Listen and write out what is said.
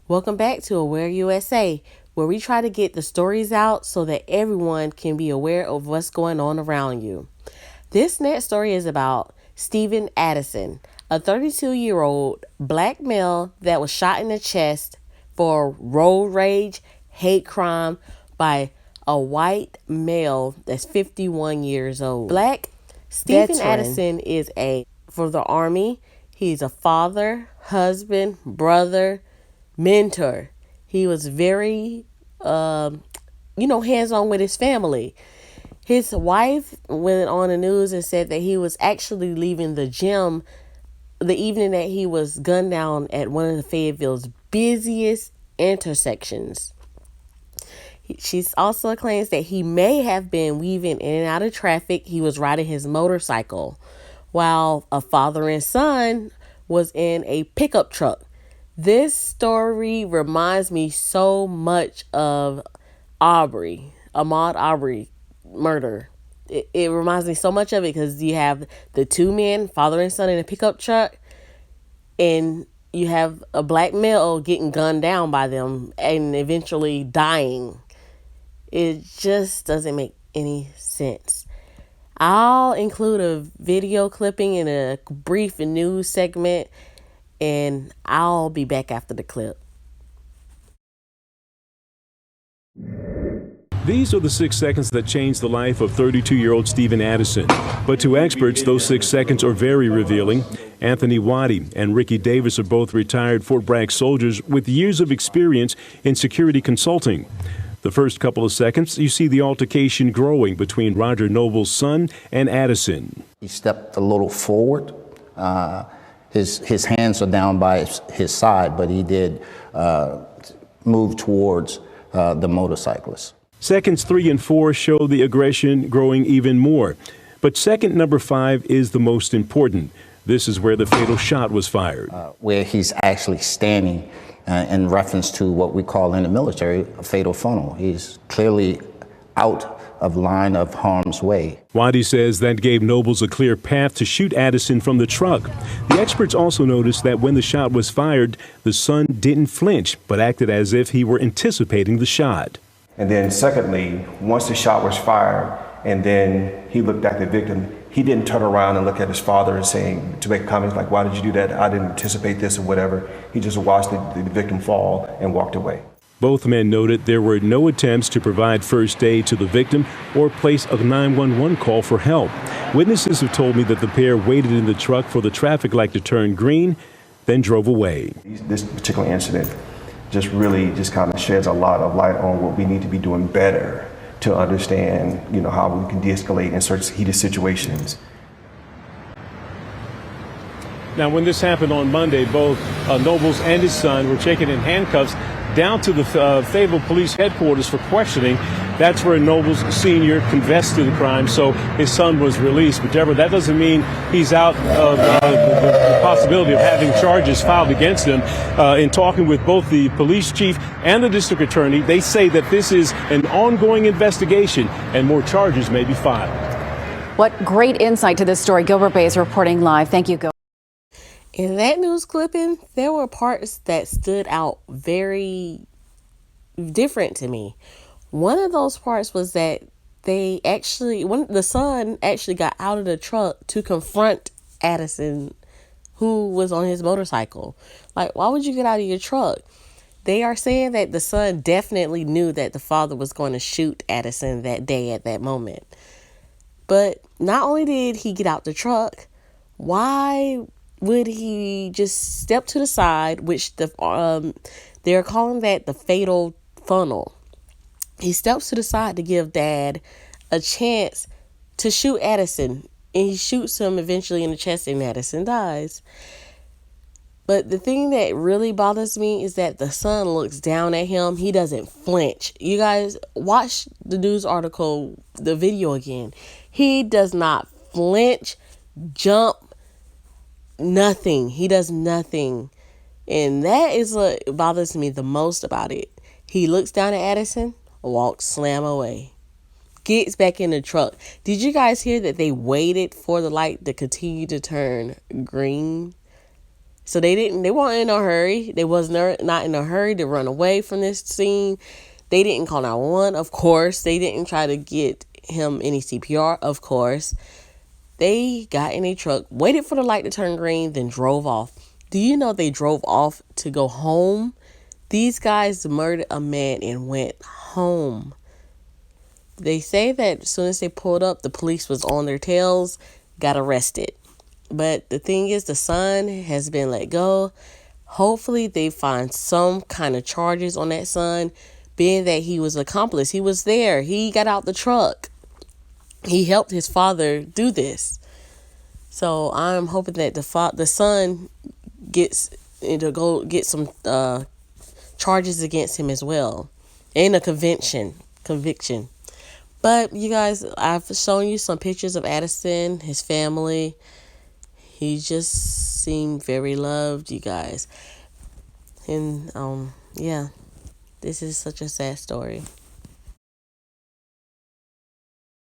Welcome back to Aware USA, where we try to get the stories out so that everyone can be aware of what's going on around you. This next story is about Stephen Addison, a 32-year-old black male that was shot in the chest for road rage, hate crime by a white male that's 51 years old. Black Stephen Addison is for the Army. He's a father, husband, brother, mentor. He was very, hands-on with his family. His wife went on the news and said that he was actually leaving the gym the evening that he was gunned down at one of the Fayetteville's busiest intersections. She also claims that he may have been weaving in and out of traffic. He was riding his motorcycle while a father and son was in a pickup truck. This story reminds me so much of Ahmaud Arbery murder. It reminds me so much of it because you have the two men, father and son, in a pickup truck, and you have a black male getting gunned down by them and eventually dying. It just doesn't make any sense. I'll include a video clipping in a brief news segment, and I'll be back after the clip. These are the 6 seconds that changed the life of 32-year-old Stephen Addison. But to experts, those 6 seconds are very revealing. Anthony Waddy and Ricky Davis are both retired Fort Bragg soldiers with years of experience in security consulting. The first couple of seconds, you see the altercation growing between Roger Noble's son and Addison. He stepped a little forward. His hands are down by his side, but he did move towards the motorcyclist. Seconds 3 and 4 show the aggression growing even more. But second number 5 is the most important. This is where the fatal shot was fired. Where he's actually standing in reference to what we call in the military a fatal funnel. He's clearly out of line of harm's way. Waddy says that gave Nobles a clear path to shoot Addison from the truck. The experts also noticed that when the shot was fired, the son didn't flinch, but acted as if he were anticipating the shot. And then secondly, once the shot was fired and then he looked at the victim, he didn't turn around and look at his father and saying, to make comments like, why did you do that? I didn't anticipate this or whatever. He just watched the victim fall and walked away. Both men noted there were no attempts to provide first aid to the victim or place a 911 call for help. Witnesses have told me that the pair waited in the truck for the traffic light to turn green, then drove away. This particular incident just really kind of sheds a lot of light on what we need to be doing better to understand, how we can de-escalate in such heated situations. Now, when this happened on Monday, both Nobles and his son were taken in handcuffs down to the Fayetteville Police headquarters for questioning. That's where Nobles Sr. confessed to the crime, so his son was released. But Deborah, that doesn't mean he's out of the possibility of having charges filed against him. In talking with both the police chief and the district attorney, they say that this is an ongoing investigation and more charges may be filed. What great insight to this story. Gilbert Bay is reporting live. Thank you, Gilbert. In that news clipping, there were parts that stood out very different to me. One of those parts was that the son actually got out of the truck to confront Addison, who was on his motorcycle. Like, why would you get out of your truck? They are saying that the son definitely knew that the father was going to shoot Addison that day at that moment. But not only did he get out the truck, why would he just step to the side, which they're calling that the fatal funnel. He steps to the side to give Dad a chance to shoot Addison, and he shoots him eventually in the chest, and Addison dies. But the thing that really bothers me is that the son looks down at him. He doesn't flinch. You guys watch the news article, the video again. He does not flinch, jump, nothing. He does nothing. And that is what bothers me the most about it. He looks down at Addison, walks slam away, gets back in the truck. Did you guys hear that they waited for the light to continue to turn green? So they weren't in a hurry. They was not in a hurry to run away from this scene. They didn't call 911, of course. They didn't try to get him any CPR, of course. They got in a truck, waited for the light to turn green, then drove off. Do you know they drove off to go home? These guys murdered a man and went home. They say that as soon as they pulled up, the police was on their tails, got arrested. But the thing is, the son has been let go. Hopefully they find some kind of charges on that son, being that he was an accomplice. He was there. He got out the truck. He helped his father do this. So I'm hoping that the son gets to go get some charges against him as well, and a conviction. But you guys, I've shown you some pictures of Addison, his family. He just seemed very loved, you guys. And yeah, this is such a sad story.